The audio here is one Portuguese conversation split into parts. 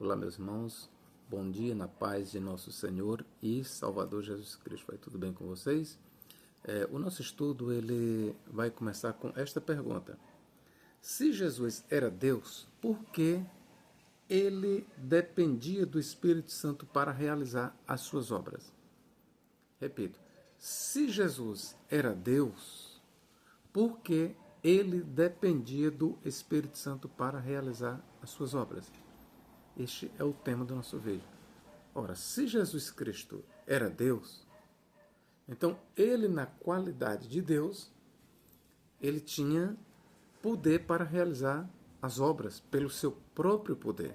Olá, meus irmãos, bom dia na paz de nosso Senhor e Salvador Jesus Cristo. Vai tudo bem com vocês? O nosso estudo ele vai começar com esta pergunta: se Jesus era Deus, por que ele dependia do Espírito Santo para realizar as suas obras? Repito, se Jesus era Deus, por que ele dependia do Espírito Santo para realizar as suas obras? Este é o tema do nosso vídeo. Ora, se Jesus Cristo era Deus, então ele, na qualidade de Deus, ele tinha poder para realizar as obras pelo seu próprio poder.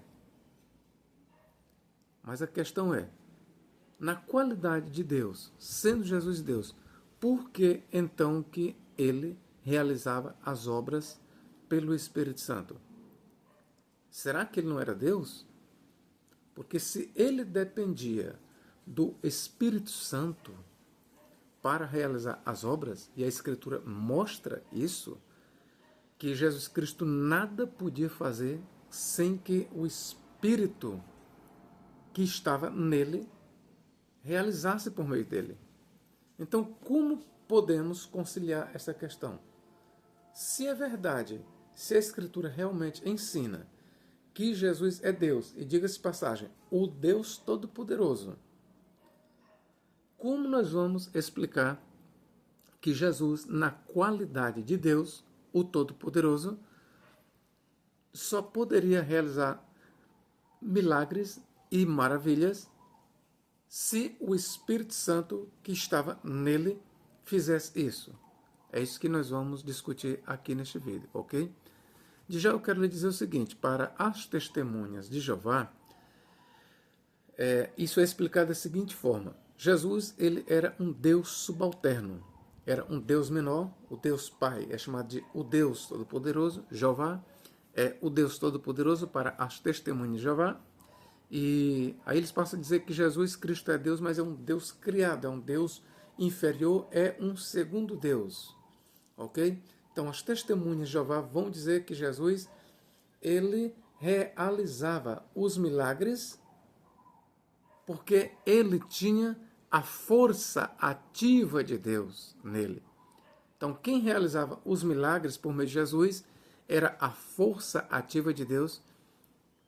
Mas a questão é, na qualidade de Deus, sendo Jesus Deus, por que então que ele realizava as obras pelo Espírito Santo? Será que ele não era Deus? Porque se ele dependia do Espírito Santo para realizar as obras, e a Escritura mostra isso, que Jesus Cristo nada podia fazer sem que o Espírito que estava nele realizasse por meio dele. Então, como podemos conciliar essa questão? Se é verdade, se a Escritura realmente ensina que Jesus é Deus, e diga-se de passagem, o Deus Todo-Poderoso, como nós vamos explicar que Jesus, na qualidade de Deus, o Todo-Poderoso, só poderia realizar milagres e maravilhas se o Espírito Santo que estava nele fizesse isso? É isso que nós vamos discutir aqui neste vídeo, ok? De já eu quero lhe dizer o seguinte: para as testemunhas de Jeová, isso é explicado da seguinte forma: Jesus ele era um Deus subalterno, era um Deus menor. O Deus Pai é chamado de o Deus Todo-Poderoso. Jeová é o Deus Todo-Poderoso para as testemunhas de Jeová. E aí eles passam a dizer que Jesus Cristo é Deus, mas é um Deus criado, é um Deus inferior, é um segundo Deus, ok? Então, as testemunhas de Jeová vão dizer que Jesus, ele realizava os milagres porque ele tinha a força ativa de Deus nele. Então, quem realizava os milagres por meio de Jesus era a força ativa de Deus,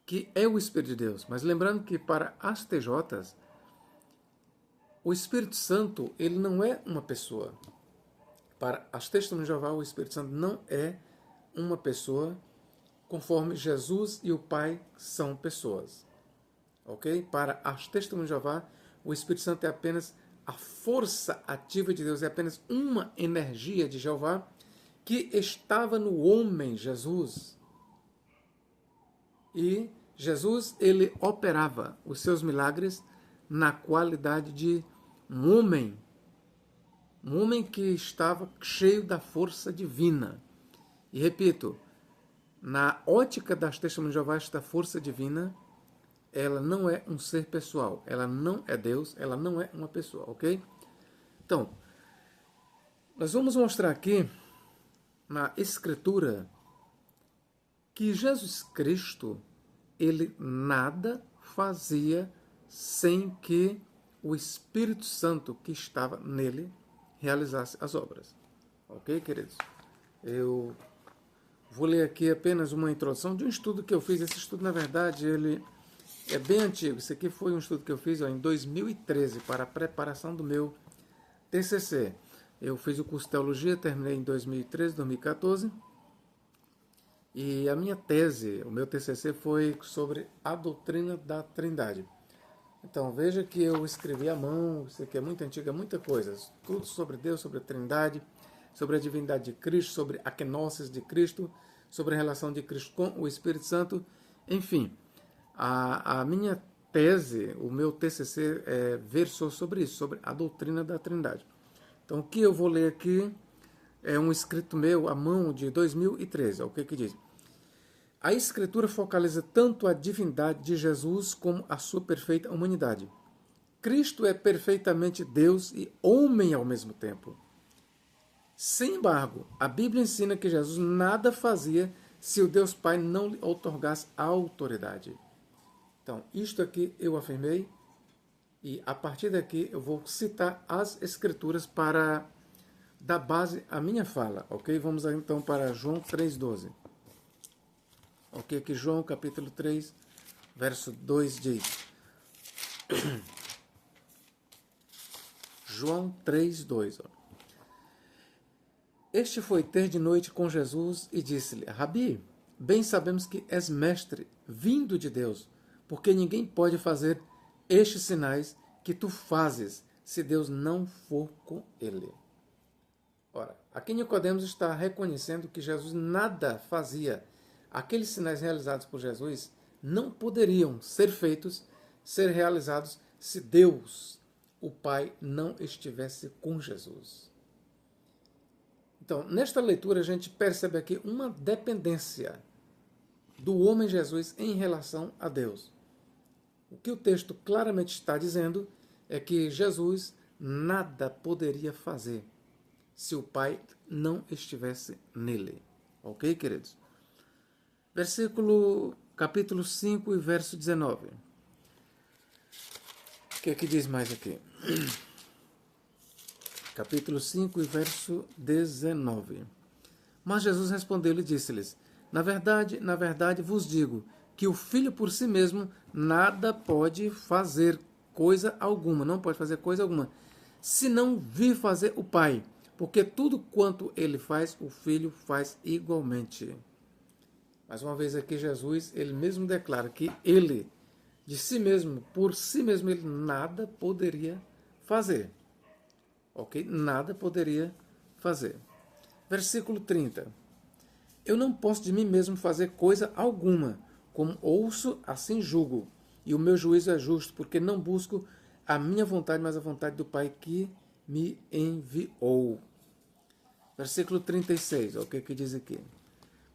que é o Espírito de Deus. Mas lembrando que para as TJs, o Espírito Santo, ele não é uma pessoa. Para as testemunhas de Jeová, o Espírito Santo não é uma pessoa, conforme Jesus e o Pai são pessoas. Ok? Para as testemunhas de Jeová, o Espírito Santo é apenas a força ativa de Deus, é apenas uma energia de Jeová que estava no homem Jesus. E Jesus, ele operava os seus milagres na qualidade de um homem que estava cheio da força divina. E repito, na ótica das testemunhas de Jeová, esta força divina, ela não é um ser pessoal, ela não é Deus, ela não é uma pessoa, ok? Então, nós vamos mostrar aqui, na Escritura, que Jesus Cristo, ele nada fazia sem que o Espírito Santo que estava nele realizasse as obras. Ok, queridos? Eu vou ler aqui apenas uma introdução de um estudo que eu fiz. Esse estudo, na verdade, ele é bem antigo. Esse aqui foi um estudo que eu fiz em 2013 para a preparação do meu TCC. Eu fiz o curso de Teologia, terminei em 2013, 2014. E a minha tese, o meu TCC foi sobre a doutrina da Trindade. Então, veja que eu escrevi à mão, isso aqui é muito antigo, é muita coisa. Tudo sobre Deus, sobre a Trindade, sobre a divindade de Cristo, sobre a kenosis de Cristo, sobre a relação de Cristo com o Espírito Santo. Enfim, a minha tese, o meu TCC versou sobre isso, sobre a doutrina da Trindade. Então, o que eu vou ler aqui é um escrito meu à mão de 2013. O que diz? A Escritura focaliza tanto a divindade de Jesus como a sua perfeita humanidade. Cristo é perfeitamente Deus e homem ao mesmo tempo. Sem embargo, a Bíblia ensina que Jesus nada fazia se o Deus Pai não lhe outorgasse autoridade. Então, isto aqui eu afirmei, e a partir daqui eu vou citar as escrituras para dar base à minha fala, ok? Vamos então para João 3,12. Ok, aqui João capítulo 3, verso 2 diz. João 3,2. Este foi ter de noite com Jesus e disse-lhe: Rabi, bem sabemos que és mestre, vindo de Deus, porque ninguém pode fazer estes sinais que tu fazes, se Deus não for com ele. Ora, aqui Nicodemos está reconhecendo que Jesus nada fazia. Aqueles sinais realizados por Jesus não poderiam ser feitos, ser realizados, se Deus, o Pai, não estivesse com Jesus. Então, nesta leitura, a gente percebe aqui uma dependência do homem Jesus em relação a Deus. O que o texto claramente está dizendo é que Jesus nada poderia fazer se o Pai não estivesse nele. Ok, queridos? Capítulo 5 e verso 19. O que é que diz mais aqui? Capítulo 5 e verso 19. Mas Jesus respondeu-lhe e disse-lhes: na verdade vos digo que o Filho por si mesmo nada pode fazer coisa alguma, não pode fazer coisa alguma, se não vir fazer o Pai, porque tudo quanto ele faz, o Filho faz igualmente. Mais uma vez aqui Jesus, ele mesmo declara que ele, de si mesmo, por si mesmo, ele nada poderia fazer. Ok? Nada poderia fazer. Versículo 30. Eu não posso de mim mesmo fazer coisa alguma. Como ouço, assim julgo. E o meu juízo é justo, porque não busco a minha vontade, mas a vontade do Pai que me enviou. Versículo 36. O que diz aqui?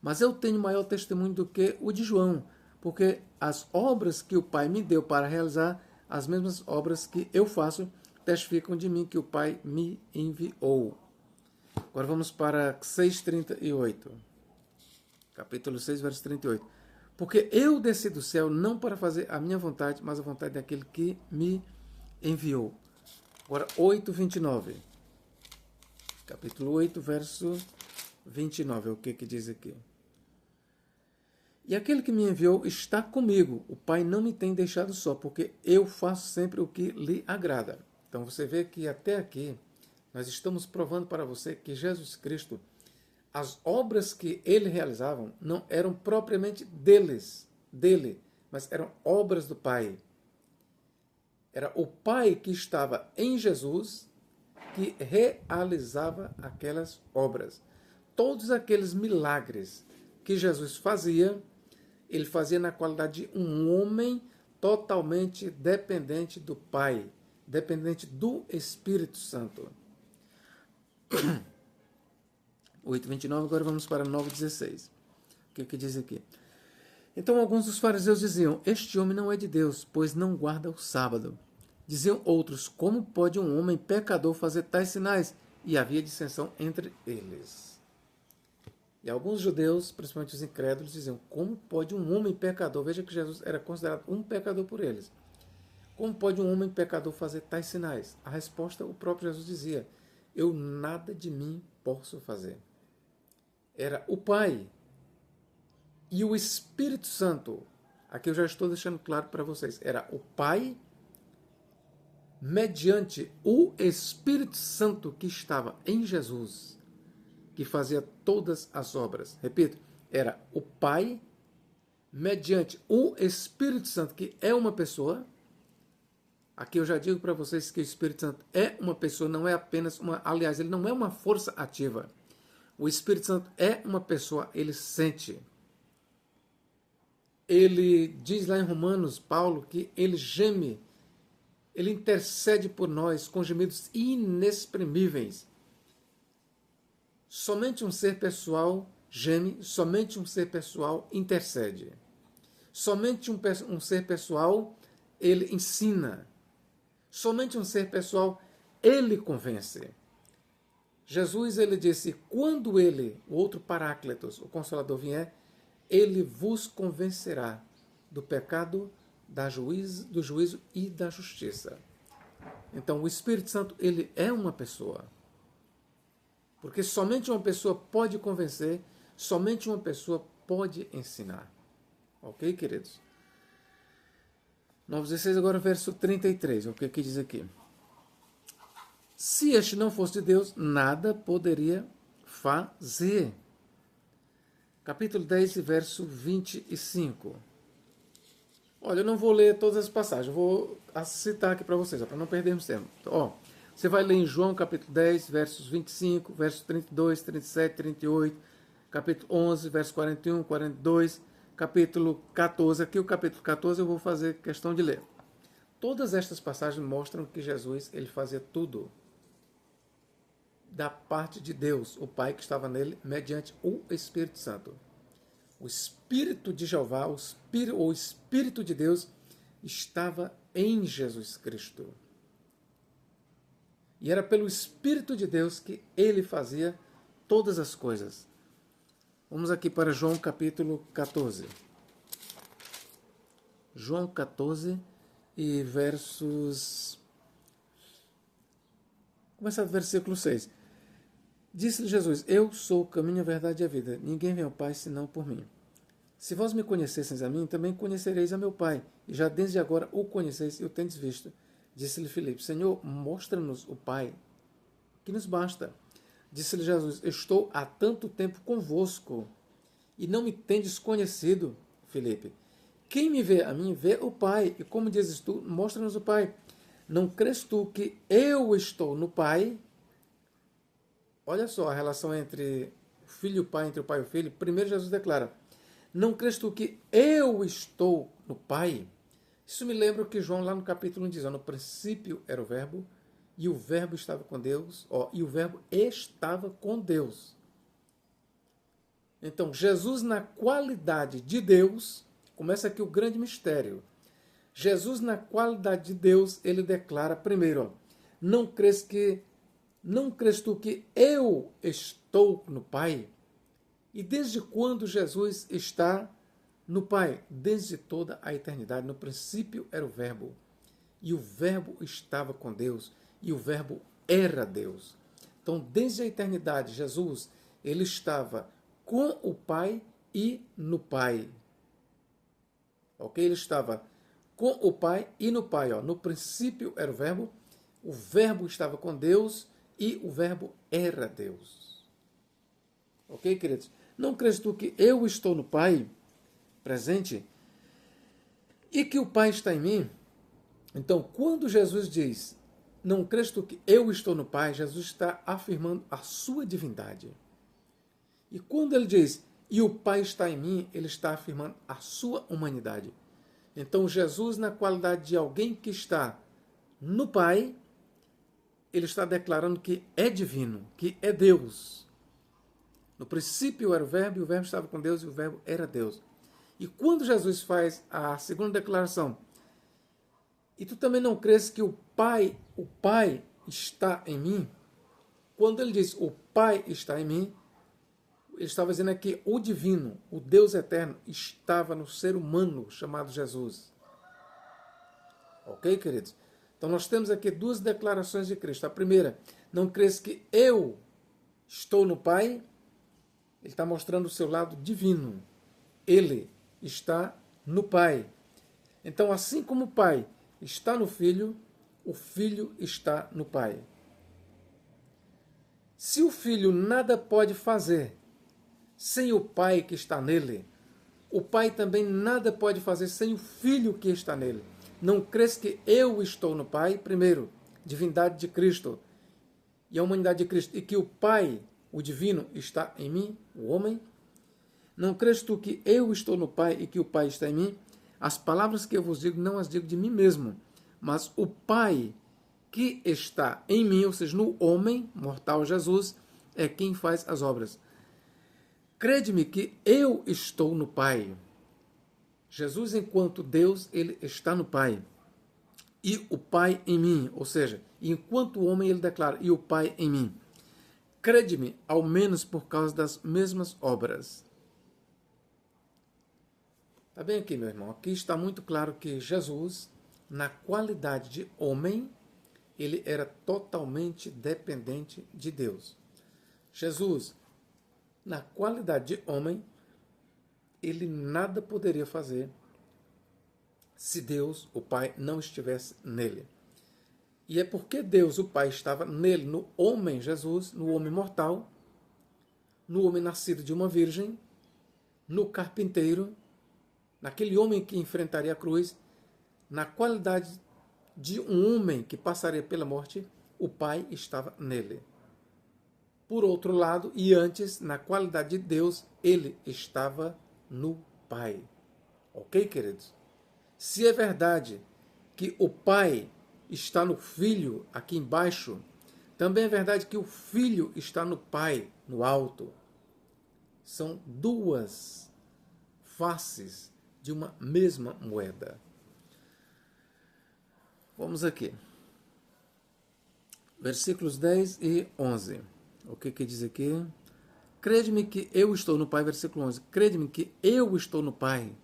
Mas eu tenho maior testemunho do que o de João, porque as obras que o Pai me deu para realizar, as mesmas obras que eu faço, testificam de mim que o Pai me enviou. Agora vamos para 6:38. Capítulo 6, verso 38. Porque eu desci do céu não para fazer a minha vontade, mas a vontade daquele que me enviou. Agora 8:29. Capítulo 8, verso 29. O que diz aqui? E aquele que me enviou está comigo. O Pai não me tem deixado só, porque eu faço sempre o que lhe agrada. Então você vê que até aqui nós estamos provando para você que Jesus Cristo, as obras que ele realizava não eram propriamente dele, mas eram obras do Pai. Era o Pai que estava em Jesus que realizava aquelas obras. Todos aqueles milagres que Jesus fazia, ele fazia na qualidade de um homem totalmente dependente do Pai, dependente do Espírito Santo. 8:29, agora vamos para 9:16. O que diz aqui? Então alguns dos fariseus diziam: este homem não é de Deus, pois não guarda o sábado. Diziam outros: como pode um homem pecador fazer tais sinais? E havia dissensão entre eles. E alguns judeus, principalmente os incrédulos, diziam: como pode um homem pecador, veja que Jesus era considerado um pecador por eles, como pode um homem pecador fazer tais sinais? A resposta, o próprio Jesus dizia: eu nada de mim posso fazer. Era o Pai e o Espírito Santo. Aqui eu já estou deixando claro para vocês. Era o Pai mediante o Espírito Santo que estava em Jesus, que fazia todas as obras. Repito, era o Pai mediante o Espírito Santo, que é uma pessoa. Aqui eu já digo para vocês que o Espírito Santo é uma pessoa, não é apenas uma... Aliás, ele não é uma força ativa. O Espírito Santo é uma pessoa, ele sente. Ele diz lá em Romanos, Paulo, que ele geme, ele intercede por nós com gemidos inexprimíveis. Somente um ser pessoal geme, somente um ser pessoal intercede. Somente um ser pessoal, ele ensina. Somente um ser pessoal, ele convence. Jesus, ele disse, quando ele, o outro Paráclitos, o Consolador vier, ele vos convencerá do pecado, do juízo e da justiça. Então, o Espírito Santo, ele é uma pessoa. Porque somente uma pessoa pode convencer, somente uma pessoa pode ensinar. Ok, queridos? 9,16, agora verso 33. O que diz aqui? Se este não fosse de Deus, nada poderia fazer. Capítulo 10, verso 25. Olha, eu não vou ler todas as passagens, eu vou citar aqui para vocês, para não perdermos tempo. Então, você vai ler em João, capítulo 10, versos 25, versos 32, 37, 38, capítulo 11, verso 41, 42, capítulo 14. Aqui o capítulo 14 eu vou fazer questão de ler. Todas estas passagens mostram que Jesus ele fazia tudo da parte de Deus, o Pai que estava nele, mediante o Espírito Santo. O Espírito de Jeová, o Espírito de Deus, estava em Jesus Cristo. E era pelo Espírito de Deus que ele fazia todas as coisas. Vamos aqui para João capítulo 14. João 14 e versos... Começa do versículo 6. Disse-lhe Jesus, eu sou o caminho, a verdade e a vida. Ninguém vem ao Pai senão por mim. Se vós me conhecesseis a mim, também conhecereis a meu Pai. E já desde agora o conheceis e o tendes visto. Disse-lhe Filipe, Senhor, mostra-nos o Pai, que nos basta. Disse-lhe Jesus, estou há tanto tempo convosco, e não me tendes conhecido, Filipe. Quem me vê a mim, vê o Pai. E como dizes tu, mostra-nos o Pai. Não crês tu que eu estou no Pai? Olha só a relação entre o filho e o pai, entre o pai e o filho. Primeiro Jesus declara, não crês tu que eu estou no Pai? Isso me lembra o que João lá no capítulo 1 diz, no princípio era o verbo, e o verbo estava com Deus, e o verbo estava com Deus. Então, Jesus na qualidade de Deus, começa aqui o grande mistério. Jesus na qualidade de Deus, ele declara primeiro, não crês tu que eu estou no Pai? E desde quando Jesus está no Pai? Desde toda a eternidade. No princípio era o Verbo. E o Verbo estava com Deus. E o Verbo era Deus. Então, desde a eternidade, Jesus, ele estava com o Pai e no Pai. Ok? Ele estava com o Pai e no Pai. No princípio era o Verbo estava com Deus e o Verbo era Deus. Ok, queridos? Não crês tu que eu estou no Pai, presente, e que o Pai está em mim? Então, quando Jesus diz, não crês tu que eu estou no Pai, Jesus está afirmando a sua divindade. E quando ele diz, e o Pai está em mim, ele está afirmando a sua humanidade. Então, Jesus, na qualidade de alguém que está no Pai, ele está declarando que é divino, que é Deus. No princípio era o Verbo, e o Verbo estava com Deus, e o Verbo era Deus. E quando Jesus faz a segunda declaração, e tu também não crês que o Pai está em mim? Quando ele diz, o Pai está em mim, ele estava dizendo aqui, o divino, o Deus eterno, estava no ser humano chamado Jesus. Ok, queridos? Então nós temos aqui duas declarações de Cristo. A primeira, não crês que eu estou no Pai? Ele está mostrando o seu lado divino. Ele está no Pai. Então, assim como o Pai está no Filho, o Filho está no Pai. Se o Filho nada pode fazer sem o Pai que está nele, o Pai também nada pode fazer sem o Filho que está nele. Não crês que eu estou no Pai? Primeiro, divindade de Cristo e a humanidade de Cristo, e que o Pai, o divino, está em mim, o homem? Não crês tu que eu estou no Pai e que o Pai está em mim? As palavras que eu vos digo, não as digo de mim mesmo, mas o Pai que está em mim, ou seja, no homem, mortal Jesus, é quem faz as obras. Crede-me que eu estou no Pai. Jesus, enquanto Deus, ele está no Pai. E o Pai em mim, ou seja, enquanto homem, ele declara, e o Pai em mim. Crede-me, ao menos por causa das mesmas obras. Tá bem aqui, meu irmão? Aqui está muito claro que Jesus, na qualidade de homem, ele era totalmente dependente de Deus. Jesus, na qualidade de homem, ele nada poderia fazer se Deus, o Pai, não estivesse nele. E é porque Deus, o Pai, estava nele, no homem Jesus, no homem mortal, no homem nascido de uma virgem, no carpinteiro, naquele homem que enfrentaria a cruz, na qualidade de um homem que passaria pela morte, o Pai estava nele. Por outro lado, e antes, na qualidade de Deus, ele estava no Pai. Ok, queridos? Se é verdade que o Pai está no Filho, aqui embaixo, também é verdade que o Filho está no Pai, no alto. São duas faces de uma mesma moeda. Vamos aqui. Versículos 10 e 11. O que diz aqui? Crede-me que eu estou no Pai, versículo 11. Crede-me que eu estou no Pai.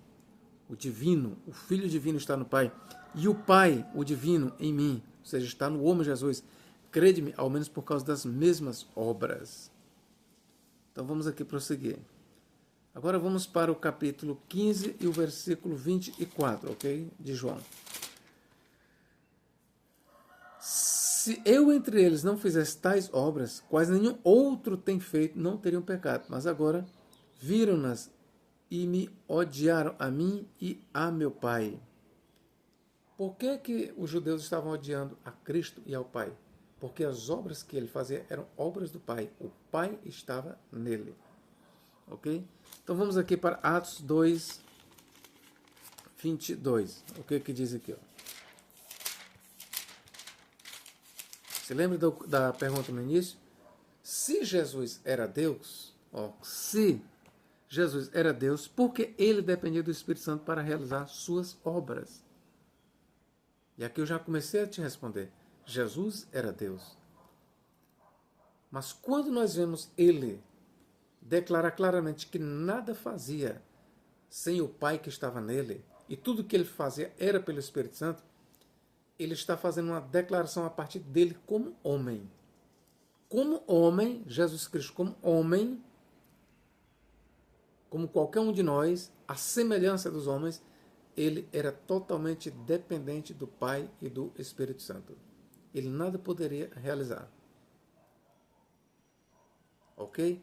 O divino, o Filho divino está no Pai. E o Pai, o divino, em mim. Ou seja, está no homem Jesus. Crede-me, ao menos por causa das mesmas obras. Então vamos aqui prosseguir. Agora vamos para o capítulo 15 e o versículo 24, ok? De João. Se eu entre eles não fizesse tais obras, quais nenhum outro tem feito, não teriam pecado. Mas agora viram-nas e me odiaram a mim e a meu Pai. Por que os judeus estavam odiando a Cristo e ao Pai? Porque as obras que ele fazia eram obras do Pai. O Pai estava nele. Ok? Então vamos aqui para Atos 2, 22. O que diz aqui? Ó? Você lembra da pergunta no início? Se Jesus era Deus, se Jesus era Deus, por que ele dependia do Espírito Santo para realizar suas obras? E aqui eu já comecei a te responder. Jesus era Deus. Mas quando nós vemos ele declarar claramente que nada fazia sem o Pai que estava nele, e tudo que ele fazia era pelo Espírito Santo, ele está fazendo uma declaração a partir dele como homem. Como homem, Jesus Cristo como homem, como qualquer um de nós, à semelhança dos homens, ele era totalmente dependente do Pai e do Espírito Santo. Ele nada poderia realizar. Ok?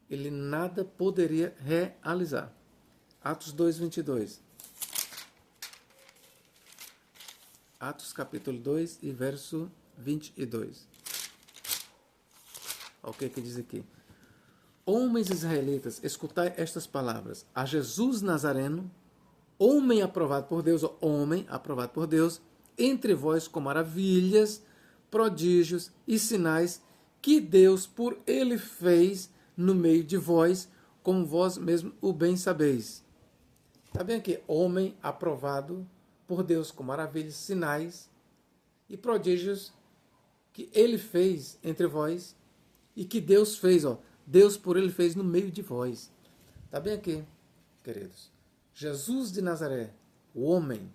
Ele nada poderia realizar. Atos 2, 22. Atos capítulo 2 e verso 22. O que diz aqui? Homens israelitas, escutai estas palavras. A Jesus Nazareno, homem aprovado por Deus, entre vós com maravilhas, prodígios e sinais que Deus por ele fez no meio de vós, como vós mesmo o bem sabeis. Está bem aqui? Homem aprovado por Deus com maravilhas, sinais e prodígios que ele fez entre vós e que Deus fez, Deus por ele fez no meio de vós. Está bem aqui, queridos? Jesus de Nazaré, o homem,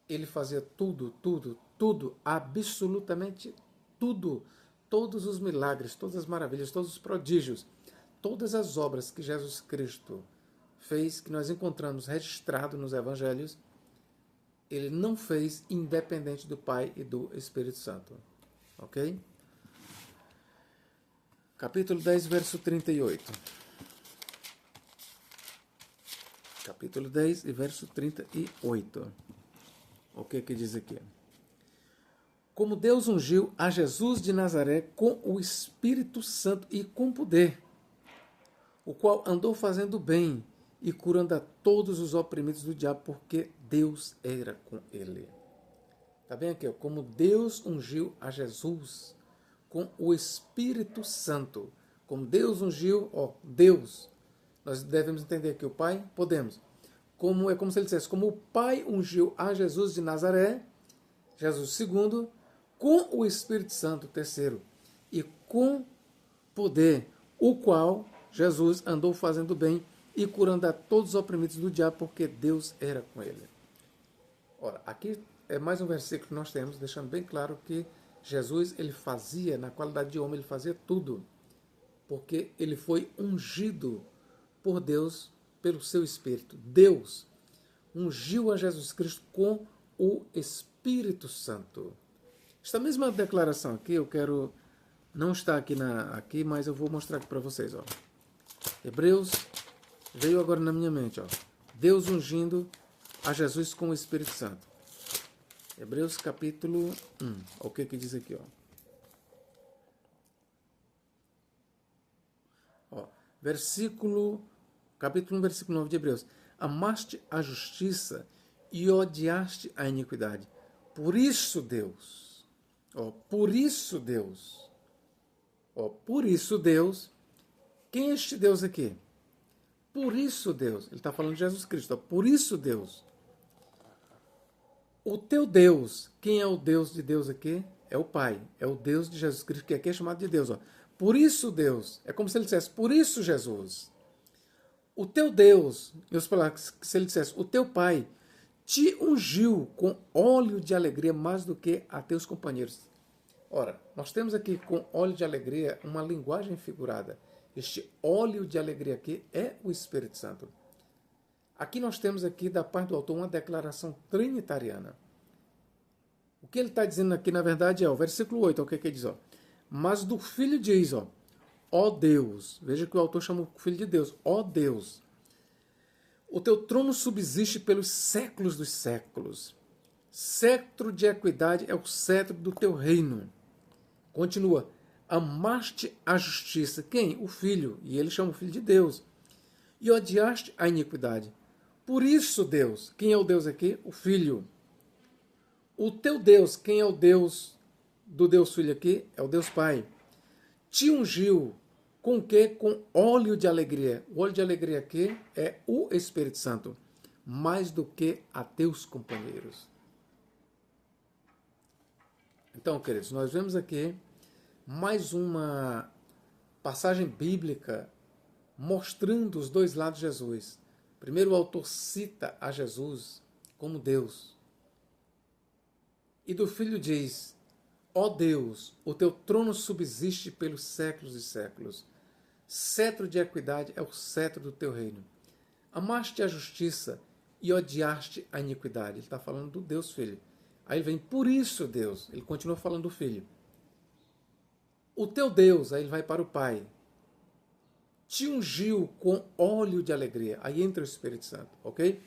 ele fazia tudo, absolutamente tudo. Todos os milagres, todas as maravilhas, todos os prodígios, todas as obras que Jesus Cristo fez, que nós encontramos registrado nos evangelhos, ele não fez independente do Pai e do Espírito Santo. Ok? Capítulo 10, verso 38. Capítulo 10 e verso 38. O que diz aqui? Como Deus ungiu a Jesus de Nazaré com o Espírito Santo e com poder, o qual andou fazendo bem e curando a todos os oprimidos do diabo, porque Deus era com ele. Está bem aqui, como Deus ungiu a Jesus com o Espírito Santo. Como Deus ungiu, Deus. Nós devemos entender que o Pai, podemos. É como se ele dissesse, como o Pai ungiu a Jesus de Nazaré, Jesus segundo, com o Espírito Santo, terceiro, e com poder, o qual Jesus andou fazendo bem e curando a todos os oprimidos do diabo, porque Deus era com ele. Ora, aqui é mais um versículo que nós temos, deixando bem claro que Jesus, ele fazia, na qualidade de homem, ele fazia tudo, porque ele foi ungido por Deus, pelo seu Espírito. Deus ungiu a Jesus Cristo com o Espírito Santo. Esta mesma declaração aqui, eu quero, não está aqui, mas eu vou mostrar aqui para vocês. Ó. Hebreus, veio agora na minha mente. Ó. Deus ungindo a Jesus com o Espírito Santo. Hebreus capítulo 1. Olha o que diz aqui. Ó. Capítulo 1, versículo 9 de Hebreus. Amaste a justiça e odiaste a iniquidade. Por isso Deus, por isso Deus, quem é este Deus aqui? Por isso Deus, ele está falando de Jesus Cristo, por isso Deus. O teu Deus, quem é o Deus de Deus aqui? É o Pai, é o Deus de Jesus Cristo, que aqui é chamado de Deus. Por isso Deus, é como se ele dissesse, por isso Jesus. O teu Deus, se ele dissesse, o teu Pai te ungiu com óleo de alegria mais do que a teus companheiros. Ora, nós temos aqui com óleo de alegria uma linguagem figurada. Este óleo de alegria aqui é o Espírito Santo. Aqui nós temos aqui da parte do autor uma declaração trinitariana. O que ele está dizendo aqui, na verdade, é o versículo 8, o que ele diz? Mas do Filho diz, ó Deus, veja que o autor chama o Filho de Deus, ó Deus, o teu trono subsiste pelos séculos dos séculos. Cetro de equidade é o cetro do teu reino. Continua, amaste a justiça. Quem? O Filho, e ele chama o Filho de Deus. E odiaste a iniquidade. Por isso, Deus, quem é o Deus aqui? O Filho. O teu Deus, quem é o Deus do Deus Filho aqui? É o Deus Pai. Te ungiu com o quê? Com óleo de alegria. O óleo de alegria aqui é o Espírito Santo, mais do que a teus companheiros. Então, queridos, nós vemos aqui mais uma passagem bíblica mostrando os dois lados de Jesus. Primeiro, o autor cita a Jesus como Deus. E do Filho diz, ó Deus, o teu trono subsiste pelos séculos e séculos. Cetro de equidade é o cetro do teu reino. Amaste a justiça e odiaste a iniquidade. Ele está falando do Deus Filho. Aí ele vem, por isso Deus. Ele continua falando do Filho. O teu Deus, aí ele vai para o Pai. Te ungiu com óleo de alegria. Aí entra o Espírito Santo, ok?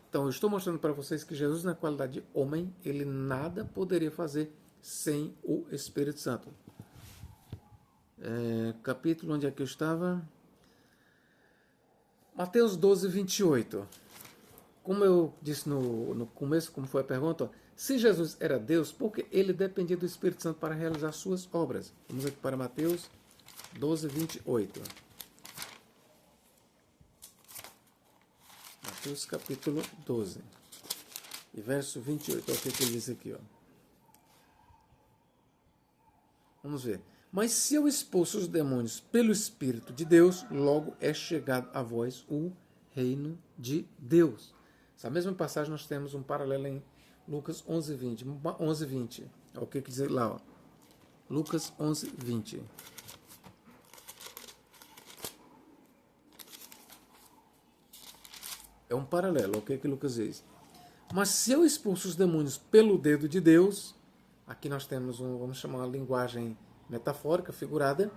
Então eu estou mostrando para vocês que Jesus, na qualidade de homem, ele nada poderia fazer sem o Espírito Santo. Capítulo onde é que eu estava? Mateus 12, 28. Como eu disse no começo, como foi a pergunta, se Jesus era Deus, por que ele dependia do Espírito Santo para realizar suas obras? Vamos aqui para Mateus 12, 28. Mateus capítulo 12 e verso 28. Olha o que ele diz aqui. Vamos ver. Mas se eu expulso os demônios pelo Espírito de Deus, logo é chegado a vós o reino de Deus. Essa mesma passagem nós temos um paralelo em Lucas 11, 20. 11, 20. Olha o que diz lá. Lucas 11, 20. É um paralelo, o que Lucas diz? Mas se eu expulso os demônios pelo dedo de Deus, aqui nós temos vamos chamar uma linguagem metafórica, figurada,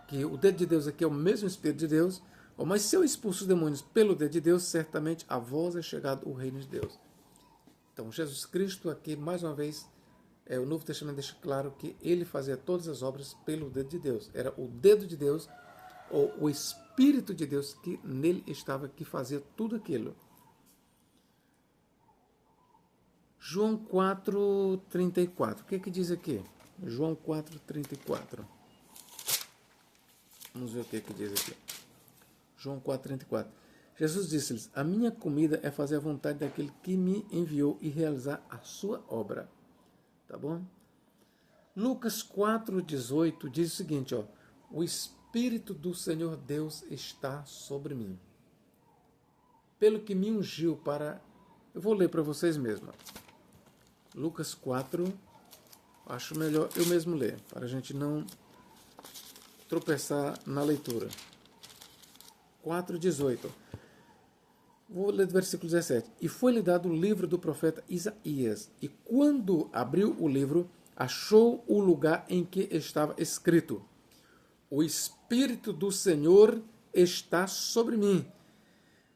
que o dedo de Deus aqui é o mesmo Espírito de Deus, mas se eu expulso os demônios pelo dedo de Deus, certamente a vós é chegado o reino de Deus. Então, Jesus Cristo aqui, mais uma vez, o Novo Testamento deixa claro que ele fazia todas as obras pelo dedo de Deus. Era o dedo de Deus, ou o Espírito de Deus que nele estava, que fazia tudo aquilo. João 4,34. O que diz aqui? João 4,34. Vamos ver o que diz aqui. João 4,34. Jesus disse-lhes, a minha comida é fazer a vontade daquele que me enviou e realizar a sua obra. Tá bom? Lucas 4,18 diz o seguinte, o Espírito do Senhor Deus está sobre mim. pelo que me ungiu para... Eu vou ler para vocês mesmos. Lucas 4, acho melhor eu mesmo ler, para a gente não tropeçar na leitura. 4:18. Vou ler do versículo 17. E foi-lhe dado o livro do profeta Isaías, e quando abriu o livro, achou o lugar em que estava escrito: O Espírito do Senhor está sobre mim,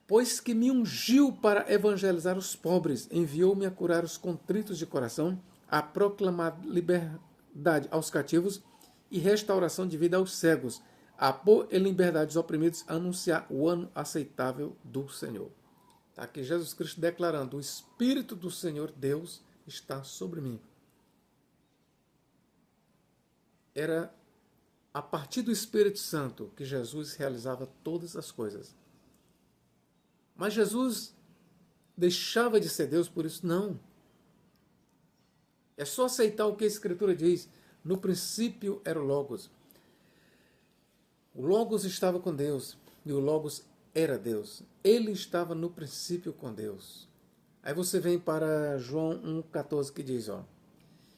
pois que me ungiu para evangelizar os pobres, enviou-me a curar os contritos de coração, a proclamar liberdade aos cativos e restauração de vida aos cegos, a pôr em liberdade os oprimidos, a anunciar o ano aceitável do Senhor. Está aqui Jesus Cristo declarando: o Espírito do Senhor Deus está sobre mim. Era a partir do Espírito Santo que Jesus realizava todas as coisas. Mas Jesus deixava de ser Deus por isso? Não. É só aceitar o que a Escritura diz. No princípio era o Logos. O Logos estava com Deus e o Logos era Deus. Ele estava no princípio com Deus. Aí você vem para João 1,14 que diz,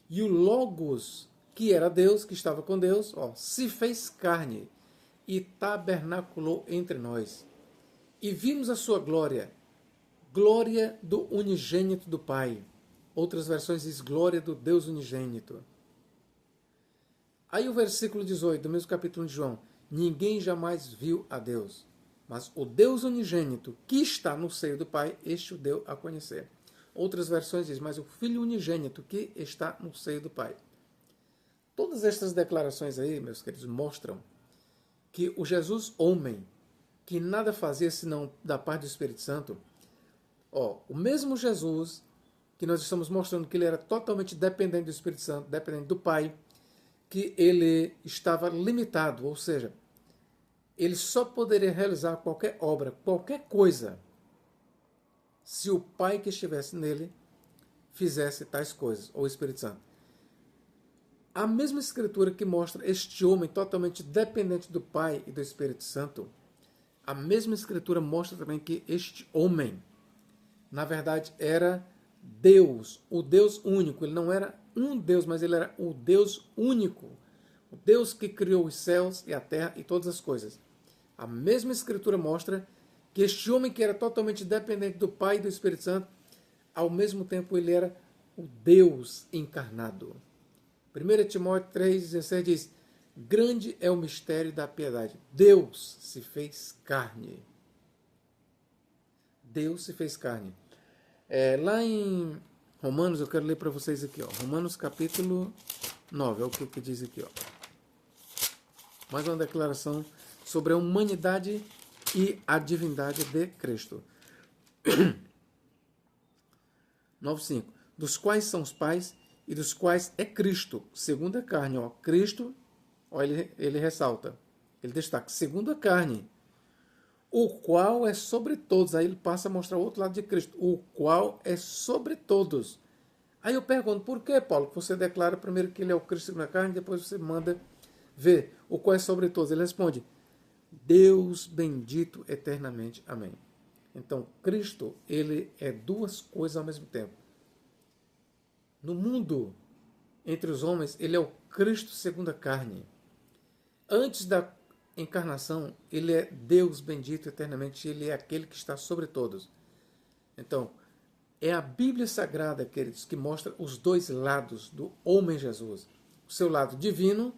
e o Logos, que era Deus, que estava com Deus, se fez carne e tabernaculou entre nós. E vimos a sua glória, glória do unigênito do Pai. Outras versões diz glória do Deus unigênito. Aí o versículo 18 do mesmo capítulo de João: ninguém jamais viu a Deus, mas o Deus unigênito que está no seio do Pai, este o deu a conhecer. Outras versões diz, mas o Filho unigênito que está no seio do Pai. Todas estas declarações aí, meus queridos, mostram que o Jesus homem, que nada fazia senão da parte do Espírito Santo, o mesmo Jesus que nós estamos mostrando que ele era totalmente dependente do Espírito Santo, dependente do Pai, que ele estava limitado, ou seja, ele só poderia realizar qualquer obra, qualquer coisa, se o Pai que estivesse nele fizesse tais coisas, ou o Espírito Santo. A mesma Escritura que mostra este homem totalmente dependente do Pai e do Espírito Santo, a mesma Escritura mostra também que este homem, na verdade, era Deus, o Deus único. Ele não era um Deus, mas ele era o Deus único. O Deus que criou os céus e a terra e todas as coisas. A mesma Escritura mostra que este homem que era totalmente dependente do Pai e do Espírito Santo, ao mesmo tempo ele era o Deus encarnado. 1 Timóteo 3,16 diz: grande é o mistério da piedade. Deus se fez carne. Deus se fez carne. Lá em Romanos, eu quero ler para vocês aqui. Romanos capítulo 9, é o que diz aqui. Mais uma declaração sobre a humanidade e a divindade de Cristo. 9,5. Dos quais são os pais e dos quais é Cristo, segundo a carne. Cristo, ele ressalta, ele destaca, segundo a carne, o qual é sobre todos. Aí ele passa a mostrar o outro lado de Cristo, o qual é sobre todos. Aí eu pergunto, por que, Paulo, que você declara primeiro que ele é o Cristo segundo a carne, depois você manda ver o qual é sobre todos? Ele responde, Deus bendito eternamente. Amém. Então, Cristo, ele é duas coisas ao mesmo tempo. No mundo, entre os homens, ele é o Cristo segundo a carne. Antes da encarnação, ele é Deus bendito eternamente, ele é aquele que está sobre todos. Então, é a Bíblia Sagrada, queridos, que mostra os dois lados do homem Jesus. O seu lado divino,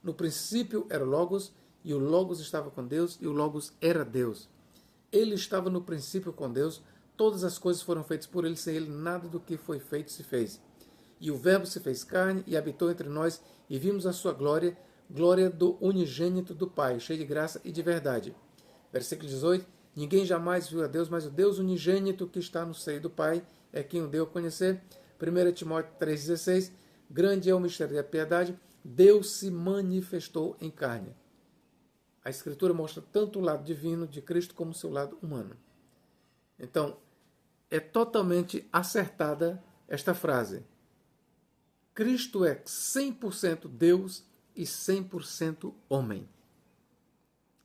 no princípio era o Logos, e o Logos estava com Deus, e o Logos era Deus. Ele estava no princípio com Deus, todas as coisas foram feitas por ele, sem ele nada do que foi feito se fez. E o Verbo se fez carne e habitou entre nós, e vimos a sua glória, glória do unigênito do Pai, cheio de graça e de verdade. Versículo 18, ninguém jamais viu a Deus, mas o Deus unigênito que está no seio do Pai é quem o deu a conhecer. 1 Timóteo 3,16, grande é o mistério da piedade, Deus se manifestou em carne. A Escritura mostra tanto o lado divino de Cristo como o seu lado humano. Então, é totalmente acertada esta frase. Cristo é 100% Deus e 100% homem.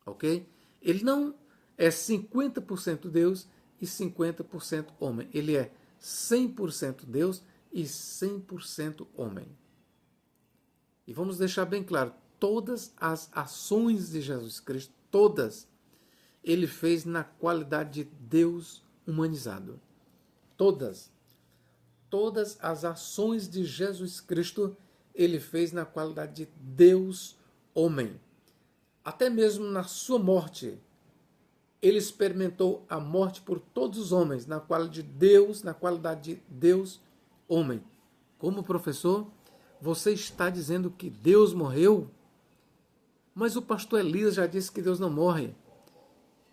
Ok? Ele não é 50% Deus e 50% homem. Ele é 100% Deus e 100% homem. E vamos deixar bem claro, todas as ações de Jesus Cristo, todas, ele fez na qualidade de Deus humanizado. Todas as ações de Jesus Cristo, ele fez na qualidade de Deus homem. Até mesmo na sua morte, ele experimentou a morte por todos os homens, na qualidade de Deus homem. Como professor, você está dizendo que Deus morreu? Mas o pastor Elias já disse que Deus não morre.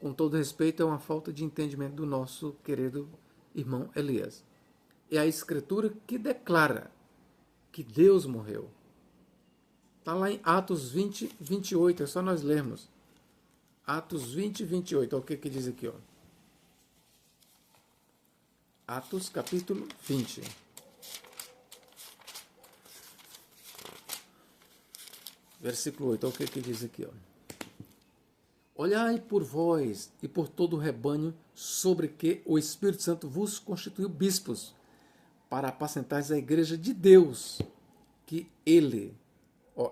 Com todo respeito, é uma falta de entendimento do nosso querido irmão Elias. É a Escritura que declara que Deus morreu. Está lá em Atos 20, 28, é só nós lermos. Atos 20, 28, olha o que diz aqui. Ó. Atos capítulo 20. Versículo 8, olha o que diz aqui. Ó. Olhai por vós e por todo o rebanho sobre que o Espírito Santo vos constituiu bispos, para apacentar a igreja de Deus, que ele,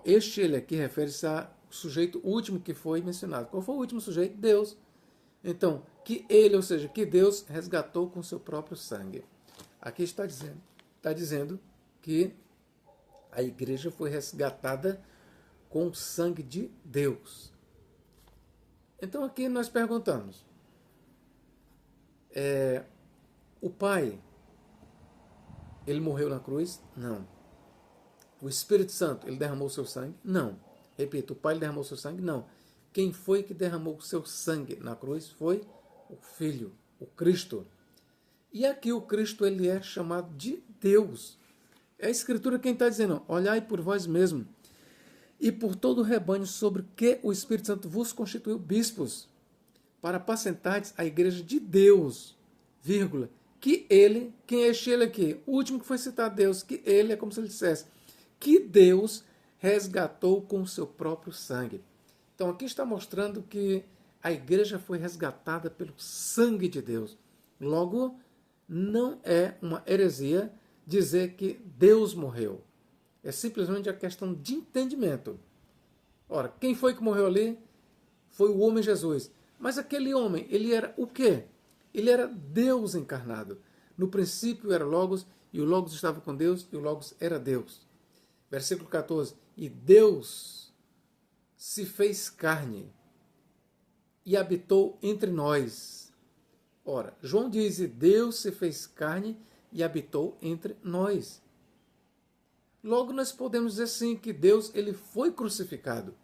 este ele aqui refere-se ao sujeito último que foi mencionado. Qual foi o último sujeito? Deus. Então, que ele, ou seja, que Deus resgatou com seu próprio sangue. Aqui está dizendo que a igreja foi resgatada com o sangue de Deus. Então aqui nós perguntamos, o Pai, ele morreu na cruz? Não. O Espírito Santo, ele derramou seu sangue? Não. Repito, o Pai derramou seu sangue? Não. Quem foi que derramou seu sangue na cruz? Foi o Filho, o Cristo. E aqui o Cristo, ele é chamado de Deus. É a Escritura quem está dizendo, olhai por vós mesmos e por todo o rebanho sobre que o Espírito Santo vos constituiu bispos, para apacentardes a igreja de Deus, vírgula, que ele, quem é este ele aqui? O último que foi citado, Deus, que ele é como se ele dissesse, que Deus resgatou com o seu próprio sangue. Então aqui está mostrando que a igreja foi resgatada pelo sangue de Deus. Logo, não é uma heresia dizer que Deus morreu. É simplesmente a questão de entendimento. Ora, quem foi que morreu ali? Foi o homem Jesus. Mas aquele homem, ele era o quê? Ele era Deus encarnado. No princípio era Logos, e o Logos estava com Deus, e o Logos era Deus. Versículo 14. E Deus se fez carne e habitou entre nós. Ora, João diz, e Deus se fez carne e habitou entre nós. Logo nós podemos dizer sim que Deus ele foi crucificado.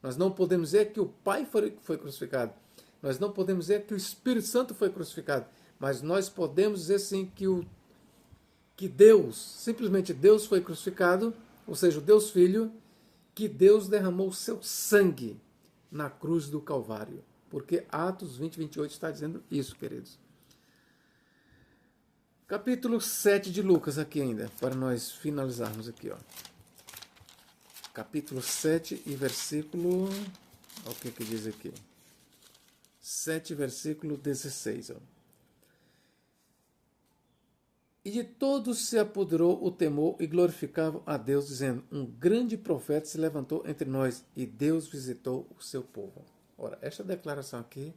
Nós não podemos dizer que o Pai foi crucificado. Nós não podemos dizer que o Espírito Santo foi crucificado. Mas nós podemos dizer sim que Deus, simplesmente Deus foi crucificado, ou seja, o Deus Filho, que Deus derramou o seu sangue na cruz do Calvário. Porque Atos 20, 28 está dizendo isso, queridos. Capítulo 7 de Lucas aqui ainda, para nós finalizarmos aqui. Ó. Capítulo 7 e versículo... Olha o que diz aqui. 7, versículo 16. Ó. E de todos se apoderou o temor e glorificavam a Deus, dizendo, um grande profeta se levantou entre nós e Deus visitou o seu povo. Ora, esta declaração aqui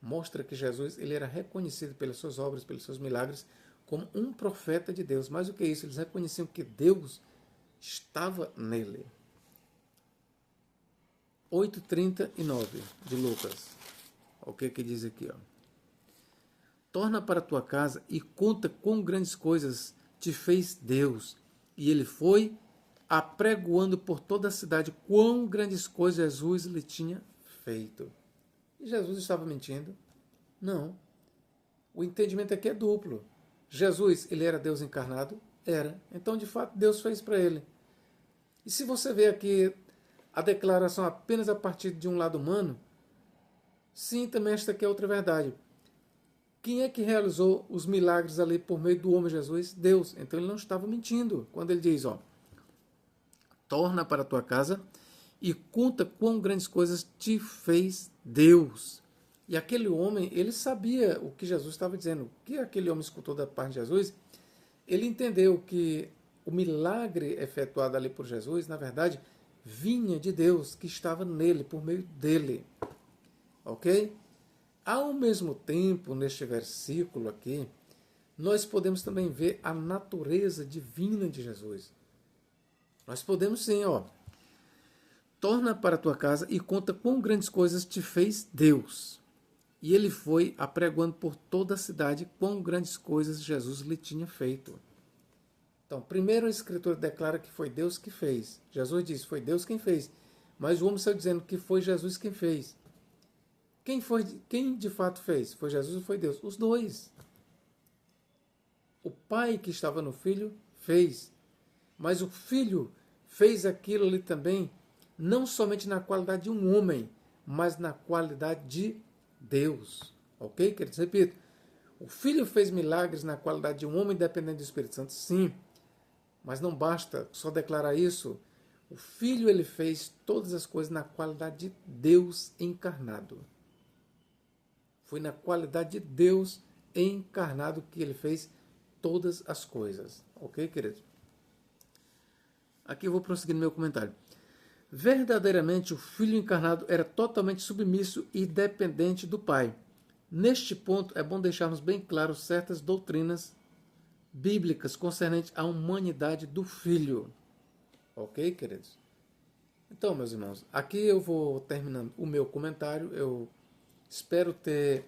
mostra que Jesus ele era reconhecido pelas suas obras, pelos seus milagres, como um profeta de Deus. Mais do que isso, eles reconheciam que Deus estava nele. 8:39 de Lucas. O que diz aqui? Ó. Torna para tua casa e conta quão grandes coisas te fez Deus. E ele foi apregoando por toda a cidade quão grandes coisas Jesus lhe tinha feito. E Jesus estava mentindo? Não. O entendimento aqui é duplo. Jesus, ele era Deus encarnado? Era. Então, de fato, Deus fez para ele. E se você vê aqui a declaração apenas a partir de um lado humano, sim, também esta aqui é outra verdade. Quem é que realizou os milagres ali por meio do homem Jesus? Deus. Então ele não estava mentindo. Quando ele diz, ó, torna para a tua casa e conta quão grandes coisas te fez Deus. E aquele homem, ele sabia o que Jesus estava dizendo. O que aquele homem escutou da parte de Jesus, ele entendeu que o milagre efetuado ali por Jesus, na verdade, vinha de Deus, que estava nele, por meio dele. Ok? Ao mesmo tempo, neste versículo aqui, nós podemos também ver a natureza divina de Jesus. Nós podemos sim, ó. Torna para a tua casa e conta quão grandes coisas te fez Deus. E ele foi apregoando por toda a cidade quão grandes coisas Jesus lhe tinha feito. Então, primeiro a Escritura declara que foi Deus que fez. Jesus diz, foi Deus quem fez. Mas o homem saiu dizendo que foi Jesus quem fez. Quem de fato fez? Foi Jesus ou foi Deus? Os dois. O pai que estava no filho fez. Mas o filho fez aquilo ali também, não somente na qualidade de um homem, mas na qualidade de Deus. Ok, queridos? Repito. O filho fez milagres na qualidade de um homem dependente do Espírito Santo? Sim. Mas não basta só declarar isso. O filho, ele fez todas as coisas na qualidade de Deus encarnado. Foi na qualidade de Deus encarnado que ele fez todas as coisas. Ok, queridos? Aqui eu vou prosseguir no meu comentário. Verdadeiramente, o Filho encarnado era totalmente submisso e dependente do Pai. Neste ponto, é bom deixarmos bem claro certas doutrinas bíblicas concernentes à humanidade do Filho. Ok, queridos? Então, meus irmãos, aqui eu vou terminando o meu comentário. Eu espero ter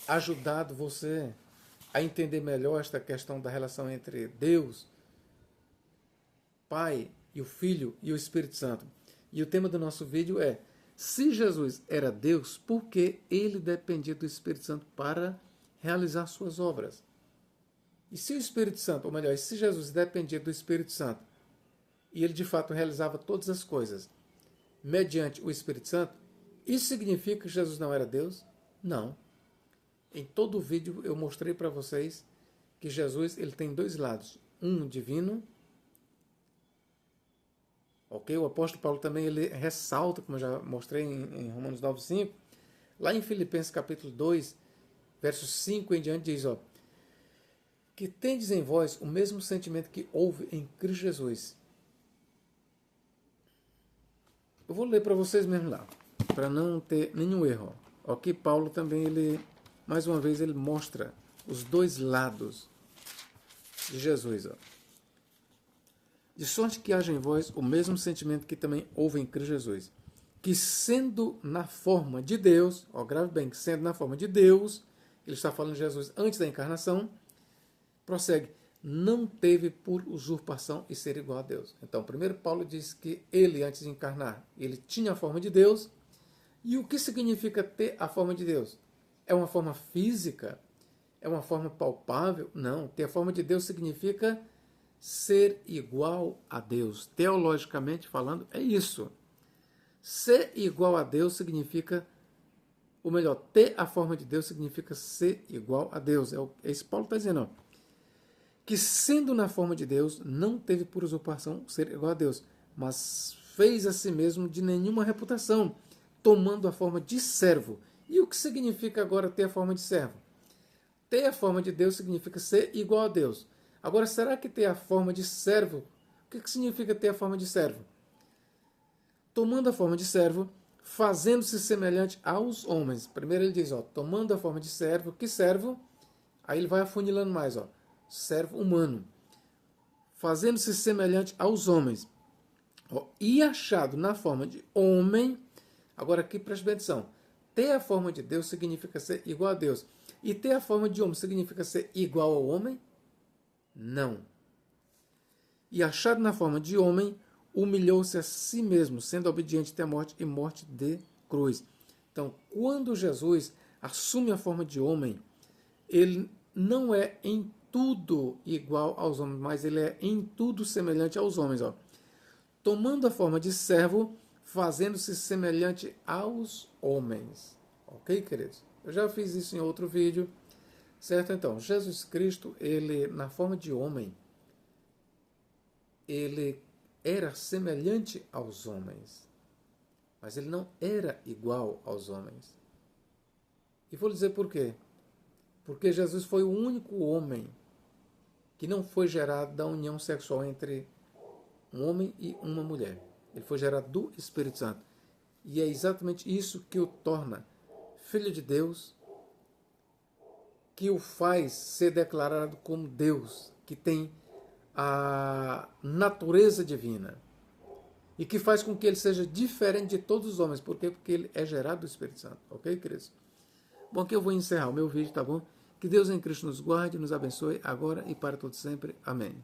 ajudado você a entender melhor esta questão da relação entre Deus, Pai e o Filho e o Espírito Santo. E o tema do nosso vídeo é: se Jesus era Deus, por que ele dependia do Espírito Santo para realizar suas obras? E se o Espírito Santo, ou melhor, se Jesus dependia do Espírito Santo e ele de fato realizava todas as coisas mediante o Espírito Santo, isso significa que Jesus não era Deus? Não. Em todo o vídeo eu mostrei para vocês que Jesus ele tem dois lados, um divino. Ok? O apóstolo Paulo também ele ressalta, como eu já mostrei em Romanos 9:5, lá em Filipenses capítulo 2, versos 5 em diante, diz, ó, que tendes em vós o mesmo sentimento que houve em Cristo Jesus. Eu vou ler para vocês mesmo lá, para não ter nenhum erro. Ok? Paulo também, ele, mais uma vez, ele mostra os dois lados de Jesus, ó. De sorte que haja em vós o mesmo sentimento que também houve em Cristo Jesus, que sendo na forma de Deus, ó, grave bem, que sendo na forma de Deus, ele está falando de Jesus antes da encarnação, prossegue, não teve por usurpação e ser igual a Deus. Então, primeiro Paulo diz que ele, antes de encarnar, ele tinha a forma de Deus. E o que significa ter a forma de Deus? É uma forma física? É uma forma palpável? Não, ter a forma de Deus significa ser igual a Deus. Teologicamente falando, é isso. Ser igual a Deus significa, ou melhor, ter a forma de Deus significa ser igual a Deus. É isso que Paulo está dizendo. Ó. Que sendo na forma de Deus, não teve por usurpação ser igual a Deus, mas fez a si mesmo de nenhuma reputação, tomando a forma de servo. E o que significa agora ter a forma de servo? Ter a forma de Deus significa ser igual a Deus. Agora, será que ter a forma de servo, o que significa ter a forma de servo? Tomando a forma de servo, fazendo-se semelhante aos homens. Primeiro ele diz, ó, tomando a forma de servo, que servo? Aí ele vai afunilando mais, ó, servo humano. Fazendo-se semelhante aos homens. Ó, e achado na forma de homem, agora aqui preste atenção, ter a forma de Deus significa ser igual a Deus. E ter a forma de homem significa ser igual ao homem? Não. E achado na forma de homem, humilhou-se a si mesmo, sendo obediente até a morte e morte de cruz. Então, quando Jesus assume a forma de homem, ele não é em tudo igual aos homens, mas ele é em tudo semelhante aos homens. Ó. Tomando a forma de servo, fazendo-se semelhante aos homens. Ok, queridos? Eu já fiz isso em outro vídeo. Certo? Então, Jesus Cristo, ele, na forma de homem, ele era semelhante aos homens, mas ele não era igual aos homens. E vou lhe dizer por quê. Porque Jesus foi o único homem que não foi gerado da união sexual entre um homem e uma mulher. Ele foi gerado do Espírito Santo. E é exatamente isso que o torna filho de Deus, que o faz ser declarado como Deus, que tem a natureza divina e que faz com que ele seja diferente de todos os homens. Por quê? Porque ele é gerado do Espírito Santo. Ok, queridos? Bom, aqui eu vou encerrar o meu vídeo, tá bom? Que Deus em Cristo nos guarde, nos abençoe, agora e para todo sempre. Amém.